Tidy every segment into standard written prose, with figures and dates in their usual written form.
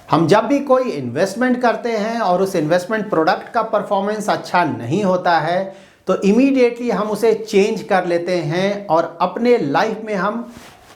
हम जब भी कोई इन्वेस्टमेंट करते हैं और उस इन्वेस्टमेंट प्रोडक्ट का परफॉर्मेंस अच्छा नहीं होता है तो इमीडिएटली हम उसे चेंज कर लेते हैं और अपने लाइफ में हम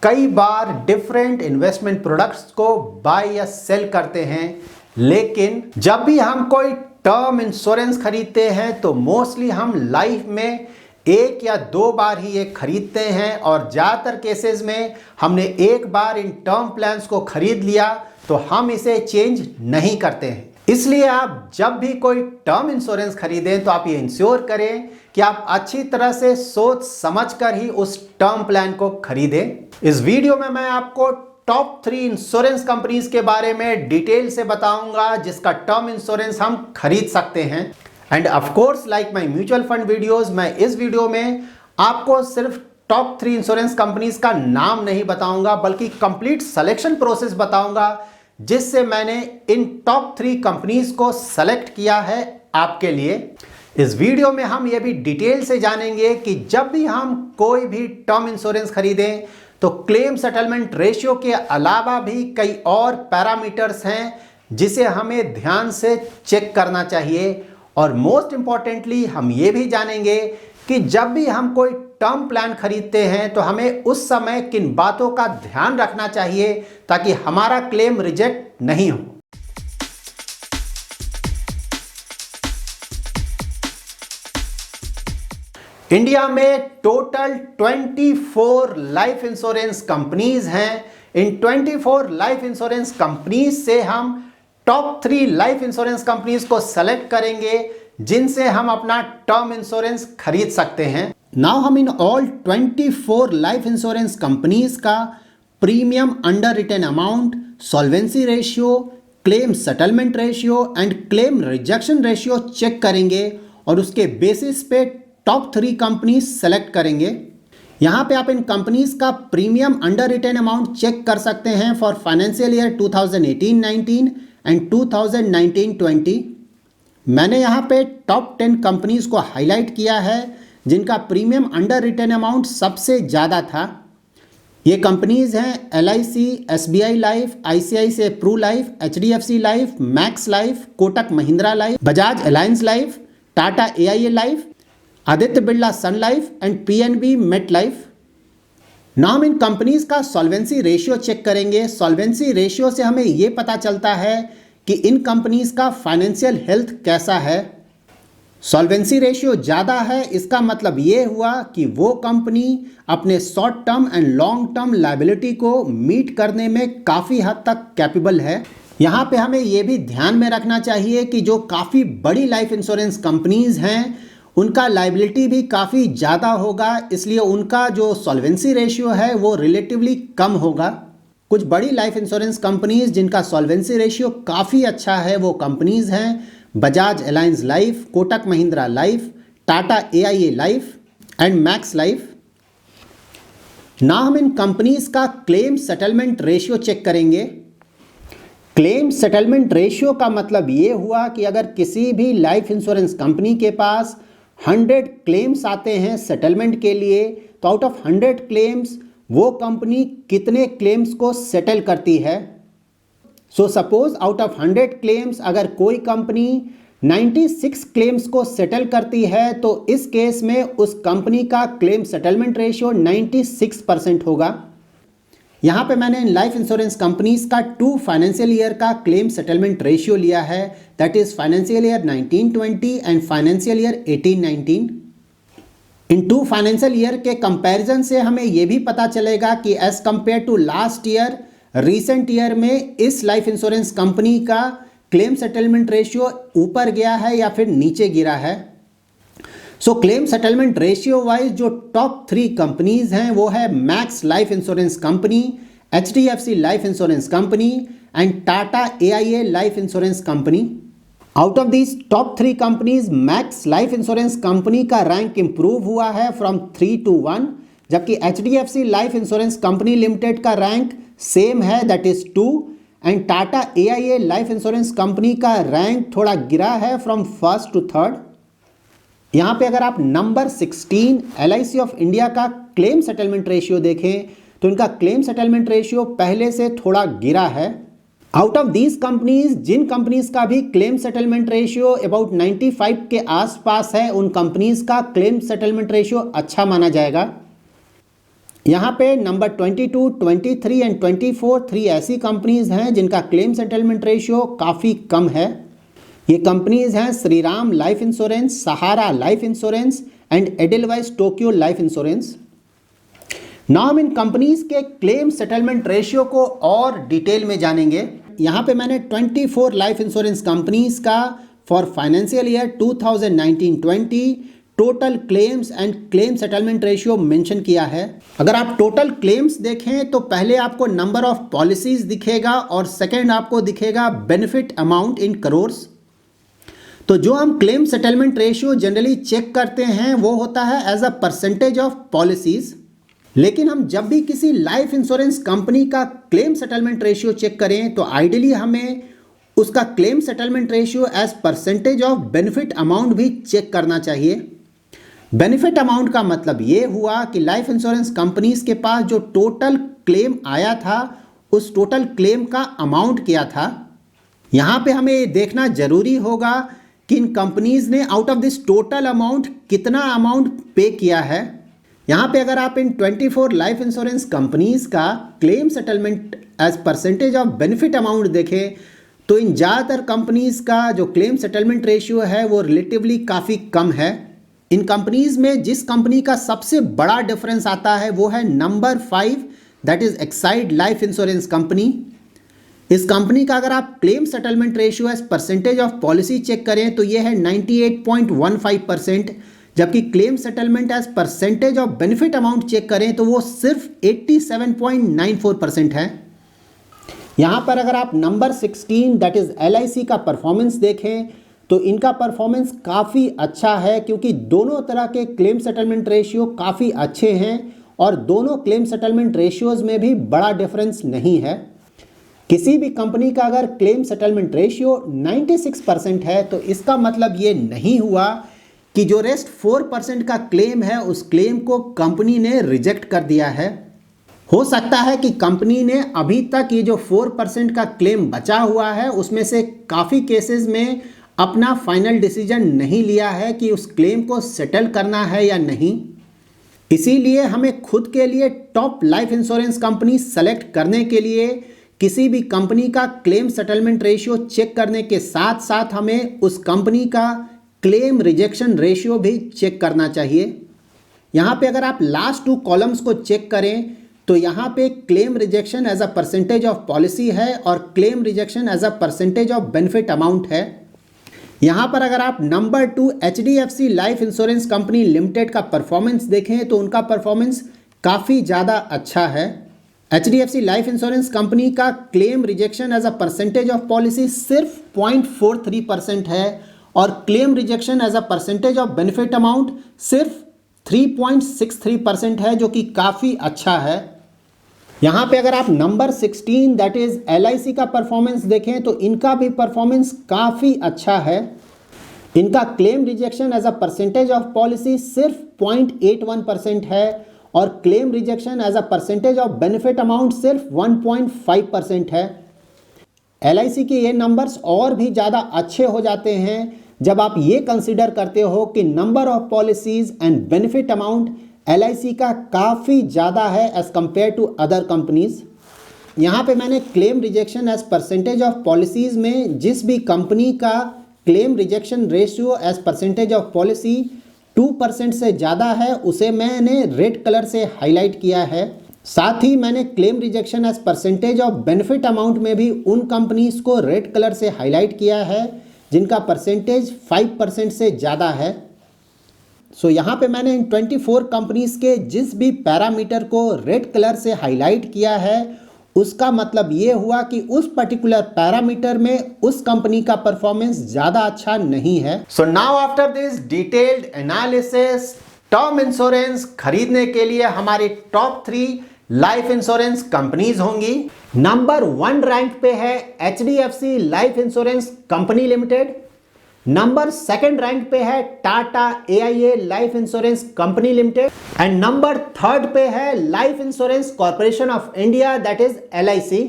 कई बार डिफरेंट इन्वेस्टमेंट प्रोडक्ट्स को बाय या सेल करते हैं। लेकिन जब भी हम कोई टर्म इंश्योरेंस खरीदते हैं तो मोस्टली हम लाइफ में एक या दो बार ही ये खरीदते हैं और ज़्यादातर केसेस में हमने एक बार इन टर्म प्लान्स को खरीद लिया तो हम इसे चेंज नहीं करते हैं। इसलिए आप जब भी कोई टर्म इंश्योरेंस खरीदें तो आप ये इंश्योर करें कि आप अच्छी तरह से सोच समझकर ही उस टर्म प्लान को खरीदें। इस वीडियो में मैं आपको टॉप 3 इंश्योरेंस कंपनीज के बारे में डिटेल से बताऊंगा जिसका टर्म इंश्योरेंस हम खरीद सकते हैं। End of course like my mutual fund videos, मैं इस वीडियो में आपको सिर्फ टॉप 3 इंश्योरेंस कंपनीज का नाम नहीं बताऊंगा बल्कि कंप्लीट सिलेक्शन प्रोसेस बताऊंगा जिससे मैंने इन टॉप 3 कंपनीज को सेलेक्ट किया है आपके लिए। इस वीडियो में हम ये भी डिटेल से जानेंगे कि जब भी हम कोई भी टर्म इंश्योरेंस खरीदें तो क्लेम सेटलमेंट रेशियो के अलावा भी कई और पैरामीटर्स हैं जिसे हमें ध्यान से चेक करना चाहिए। और मोस्ट इंपॉर्टेंटली हम ये भी जानेंगे कि जब भी हम कोई टर्म प्लान खरीदते हैं तो हमें उस समय किन बातों का ध्यान रखना चाहिए ताकि हमारा क्लेम रिजेक्ट नहीं हो। इंडिया में टोटल 24 लाइफ इंश्योरेंस कंपनीज हैं। इन 24 लाइफ इंश्योरेंस कंपनीज से हम टॉप 3 लाइफ इंश्योरेंस कंपनीज को सेलेक्ट करेंगे जिनसे हम अपना टर्म इंश्योरेंस खरीद सकते हैं। नाउ हम इन ऑल 24 लाइफ इंश्योरेंस कंपनीज का premium underwritten amount, solvency ratio, claim settlement ratio and claim rejection ratio check करेंगे और उसके बेसिस पे टॉप 3 कंपनीज सेलेक्ट करेंगे। यहाँ पे आप इन कंपनीज का premium underwritten amount check कर सकते हैं फॉर फाइनेंशियल ईयर 2018-19 एंड 2019-20। मैंने यहाँ पे टॉप 10 कंपनीज को हाईलाइट किया है जिनका प्रीमियम अंडर रिटेन अमाउंट सबसे ज़्यादा था। ये कंपनीज हैं LIC, SBI Life, ICICI Pru Life, HDFC Life, Max Life, Kotak Mahindra Life, Bajaj Allianz Life, Tata AIA Life, Aditya Birla Sun Life and PNB Met Life. नाम इन कंपनीज का सॉल्वेंसी रेशियो चेक करेंगे। सॉल्वेंसी रेशियो से हमें ये पता चलता है कि इन कंपनीज का फाइनेंशियल हेल्थ कैसा है। सॉल्वेंसी रेशियो ज़्यादा है इसका मतलब ये हुआ कि वो कंपनी अपने short term and long term liability को मीट करने में काफ़ी हद तक कैपेबल है। यहाँ पे हमें ये भी ध्यान में रखना चाहिए कि जो काफ़ी बड़ी लाइफ इंश्योरेंस कंपनीज हैं उनका लायबिलिटी भी काफ़ी ज़्यादा होगा, इसलिए उनका जो सॉल्वेंसी रेशियो है वो रिलेटिवली कम होगा। कुछ बड़ी लाइफ इंश्योरेंस कंपनीज जिनका सॉल्वेंसी रेशियो काफ़ी अच्छा है वो कंपनीज हैं Bajaj Allianz life, Kotak Mahindra life, Tata AIA life and max life. ना हम इन कंपनीज का क्लेम सेटलमेंट रेशियो चेक करेंगे। क्लेम सेटलमेंट रेशियो का मतलब ये हुआ कि अगर किसी भी लाइफ इंश्योरेंस कंपनी के पास 100 क्लेम्स आते हैं सेटलमेंट के लिए तो आउट ऑफ 100 क्लेम्स वो कंपनी कितने क्लेम्स को सेटल करती है। So suppose out of 100 claims अगर कोई कंपनी 96 क्लेम्स को सेटल करती है तो इस केस में उस कंपनी का क्लेम सेटलमेंट रेशियो 96% होगा। यहाँ पे मैंने इन लाइफ इंश्योरेंस कंपनीज का 2 फाइनेंशियल ईयर का क्लेम सेटलमेंट रेशियो लिया है, that is financial year 1920 and financial year 1819। इन 2 फाइनेंशियल ईयर के कंपैरिजन से हमें यह भी पता चलेगा कि as compare to last year recent year में इस लाइफ इंश्योरेंस कंपनी का क्लेम सेटलमेंट रेशियो ऊपर गया है या फिर नीचे गिरा है। So claim settlement ratio wise जो टॉप 3 कंपनीज हैं वो है max life insurance company, HDFC life insurance company and Tata AIA life insurance company. Out of these top 3 companies max life insurance company का रैंक इंप्रूव हुआ है from 3 to 1, जबकि HDFC life insurance company limited का rank same है that is 2 and Tata AIA life insurance company का rank थोड़ा गिरा है फ्रॉम 1st to 3rd। यहाँ पे अगर आप नंबर 16 LIC ऑफ इंडिया का क्लेम सेटलमेंट रेशियो देखें तो इनका क्लेम सेटलमेंट रेशियो पहले से थोड़ा गिरा है। आउट ऑफ दीज कंपनीज, जिन कंपनीज का भी क्लेम सेटलमेंट रेशियो अबाउट 95 के आसपास है, उन कंपनीज का क्लेम सेटलमेंट रेशियो अच्छा माना जाएगा। यहाँ पे नंबर 22, 23 एंड 24 3 ऐसी कंपनीज हैं जिनका क्लेम सेटलमेंट रेशियो काफ़ी कम है। ये कंपनीज हैं Shriram life insurance, Sahara life insurance and Edelweiss Tokyo life insurance. Now हम इन कंपनीज के क्लेम सेटलमेंट रेशियो को और डिटेल में जानेंगे। यहाँ पे मैंने 24 लाइफ इंश्योरेंस कंपनीज का for financial year 2019-20 total claims and claim settlement ratio mention किया है। अगर आप टोटल क्लेम्स देखें तो पहले आपको नंबर ऑफ पॉलिसीज दिखेगा और सेकेंड आपको दिखेगा बेनिफिट अमाउंट इन करोर्स। तो जो हम claim settlement ratio generally check करते हैं वो होता है as a percentage of policies, लेकिन हम जब भी किसी लाइफ इंश्योरेंस कंपनी का क्लेम सेटलमेंट रेशियो चेक करें तो आइडियली हमें उसका claim settlement ratio as percentage of benefit amount भी चेक करना चाहिए। बेनिफिट अमाउंट का मतलब ये हुआ कि लाइफ इंश्योरेंस कंपनीज के पास जो टोटल क्लेम आया था उस टोटल क्लेम का अमाउंट क्या था। यहाँ पे हमें ये देखना जरूरी होगा कि इन कंपनीज ने out of this total amount कितना अमाउंट पे किया है। यहाँ पे अगर आप इन 24 लाइफ इंश्योरेंस कंपनीज का claim settlement as percentage of benefit amount देखें तो इन ज़्यादातर कंपनीज का जो क्लेम सेटलमेंट रेशियो है वो रिलेटिवली काफ़ी कम है। इन कंपनीज में जिस कंपनी का सबसे बड़ा डिफरेंस आता है वो है number 5, that is Exide Life insurance company. इस कंपनी का अगर आप claim settlement ratio as percentage of policy check करें तो ये है 98.15%, जबकि claim settlement as percentage of benefit amount check करें तो वो सिर्फ 87.94% है। यहाँ पर अगर आप नंबर 16 दैट इज LIC का परफॉर्मेंस देखें तो इनका परफॉर्मेंस काफ़ी अच्छा है, क्योंकि दोनों तरह के क्लेम सेटलमेंट रेशियो काफ़ी अच्छे हैं और दोनों क्लेम सेटलमेंट रेशियोज़ में भी बड़ा डिफरेंस नहीं है। किसी भी कंपनी का अगर क्लेम सेटलमेंट रेशियो 96% है तो इसका मतलब ये नहीं हुआ कि जो रेस्ट 4% का क्लेम है उस क्लेम को कंपनी ने रिजेक्ट कर दिया है। हो सकता है कि कंपनी ने अभी तक ये जो 4% का क्लेम बचा हुआ है उसमें से काफ़ी केसेस में अपना फाइनल डिसीजन नहीं लिया है कि उस क्लेम को सेटल करना है या नहीं। इसीलिए हमें खुद के लिए top life insurance company select करने के लिए किसी भी कंपनी का क्लेम सेटलमेंट रेशियो चेक करने के साथ साथ हमें उस कंपनी का क्लेम रिजेक्शन रेशियो भी चेक करना चाहिए। यहाँ पे अगर आप लास्ट 2 कॉलम्स को चेक करें तो यहाँ पे claim rejection as a percentage of policy है और claim rejection as a percentage of benefit amount है। यहाँ पर अगर आप number 2 HDFC life insurance company limited का परफॉर्मेंस देखें तो उनका परफॉर्मेंस काफ़ी ज़्यादा अच्छा है। HDFC लाइफ इंश्योरेंस कंपनी का claim rejection as a percentage of policy सिर्फ 0.43% है और claim rejection as a percentage of benefit amount सिर्फ 3.63% है, जो कि काफ़ी अच्छा है। यहाँ पे अगर आप नंबर 16 दैट इज LIC का परफॉर्मेंस देखें तो इनका भी परफॉर्मेंस काफ़ी अच्छा है। इनका claim rejection as a percentage of policy सिर्फ 0.81% है और claim rejection as a percentage of benefit amount सिर्फ 1.5% है। LIC के ये नंबर्स और भी ज़्यादा अच्छे हो जाते हैं जब आप ये कंसिडर करते हो कि number of policies and benefit amount LIC का काफ़ी ज़्यादा है as compare to other companies. यहाँ पे मैंने claim rejection as percentage of policies में जिस भी कंपनी का claim rejection ratio as percentage of policy 2% से ज़्यादा है उसे मैंने रेड कलर से हाईलाइट किया है। साथ ही मैंने claim rejection as percentage of benefit amount में भी उन कंपनीज़ को रेड कलर से हाईलाइट किया है जिनका परसेंटेज 5% से ज़्यादा है। सो यहाँ पे मैंने इन 24 कंपनीज के जिस भी पैरामीटर को रेड कलर से हाईलाइट किया है उसका मतलब ये हुआ कि उस पर्टिकुलर पैरामीटर में उस कंपनी का परफॉर्मेंस ज़्यादा अच्छा नहीं है। So now after this detailed analysis, term insurance खरीदने के लिए हमारी टॉप 3 लाइफ इंश्योरेंस कंपनीज होंगी। नंबर 1 रैंक पे है HDFC life insurance company limited. Number 2 rank पे है Tata AIA life insurance company limited and number 3 पे है life insurance corporation of India that is LIC।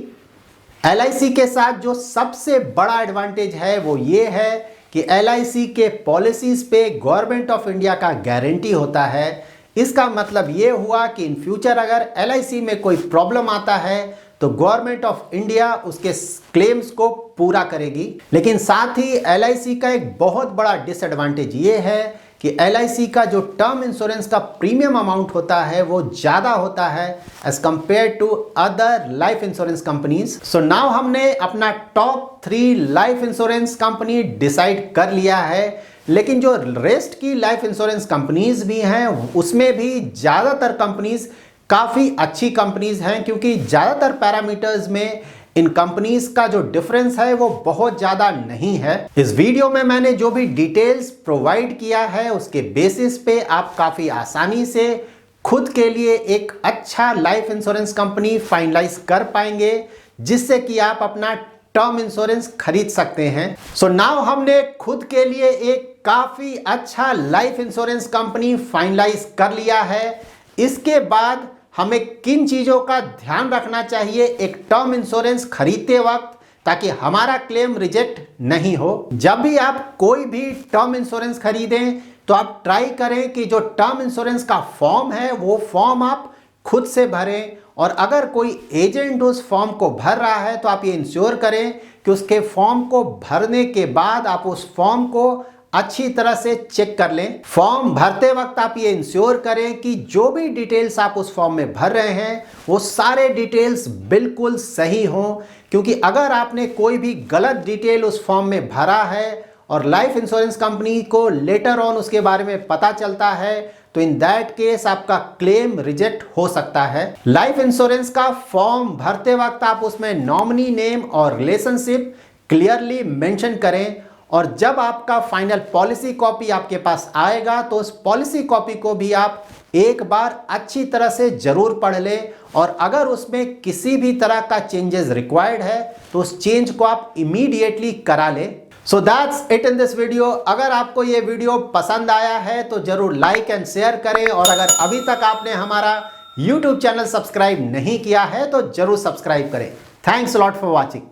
LIC के साथ जो सबसे बड़ा एडवांटेज है वो ये है कि LIC के पॉलिसीज पे गवर्नमेंट ऑफ इंडिया का गारंटी होता है। इसका मतलब ये हुआ कि इन फ्यूचर अगर LIC में कोई प्रॉब्लम आता है तो गवर्नमेंट ऑफ इंडिया उसके क्लेम्स को पूरा करेगी। लेकिन साथ ही LIC का एक बहुत बड़ा डिसएडवांटेज ये है कि LIC का जो टर्म इंश्योरेंस का प्रीमियम अमाउंट होता है वो ज़्यादा होता है as compare to other life insurance companies. So now हमने अपना top 3 life insurance company decide कर लिया है, लेकिन जो रेस्ट की लाइफ इंश्योरेंस कंपनीज भी हैं उसमें भी ज़्यादातर कंपनीज काफ़ी अच्छी कंपनीज हैं, क्योंकि ज़्यादातर पैरामीटर्स में इन कंपनीज का जो डिफरेंस है वो बहुत ज़्यादा नहीं है। इस वीडियो में मैंने जो भी डिटेल्स प्रोवाइड किया है उसके बेसिस पे आप काफ़ी आसानी से खुद के लिए एक अच्छा लाइफ इंश्योरेंस कंपनी फाइनलाइज कर पाएंगे, जिससे कि आप अपना टर्म इंश्योरेंस खरीद सकते हैं। सो नाउ हमने खुद के लिए एक काफ़ी अच्छा लाइफ इंश्योरेंस कंपनी फाइनलाइज कर लिया है। इसके बाद हमें किन चीज़ों का ध्यान रखना चाहिए एक टर्म इंश्योरेंस खरीदते वक्त, ताकि हमारा क्लेम रिजेक्ट नहीं हो। जब भी आप कोई भी टर्म इंश्योरेंस खरीदें तो आप ट्राई करें कि जो टर्म इंश्योरेंस का फॉर्म है वो फॉर्म आप खुद से भरें, और अगर कोई एजेंट उस फॉर्म को भर रहा है तो आप ये इंश्योर करें कि उसके फॉर्म को भरने के बाद आप उस फॉर्म को अच्छी तरह से चेक कर लें। फॉर्म भरते वक्त आप ये इंश्योर करें कि जो भी डिटेल्स आप उस फॉर्म में भर रहे हैं वो सारे डिटेल्स बिल्कुल सही हों, क्योंकि अगर आपने कोई भी गलत डिटेल उस फॉर्म में भरा है और लाइफ इंश्योरेंस कंपनी को लेटर ऑन उसके बारे में पता चलता है तो इन दैट केस आपका क्लेम रिजेक्ट हो सकता है। लाइफ इंश्योरेंस का फॉर्म भरते वक्त आप उसमें नॉमिनी नेम और रिलेशनशिप क्लियरली मेंशन करें, और जब आपका फाइनल पॉलिसी कॉपी आपके पास आएगा तो उस पॉलिसी कॉपी को भी आप एक बार अच्छी तरह से जरूर पढ़ लें, और अगर उसमें किसी भी तरह का चेंजेस रिक्वायर्ड है तो उस चेंज को आप इमीडिएटली करा लें। So that's it in this video. अगर आपको ये वीडियो पसंद आया है तो जरूर लाइक एंड शेयर करें, और अगर अभी तक आपने हमारा YouTube चैनल सब्सक्राइब नहीं किया है तो जरूर सब्सक्राइब करें। Thanks a lot for watching.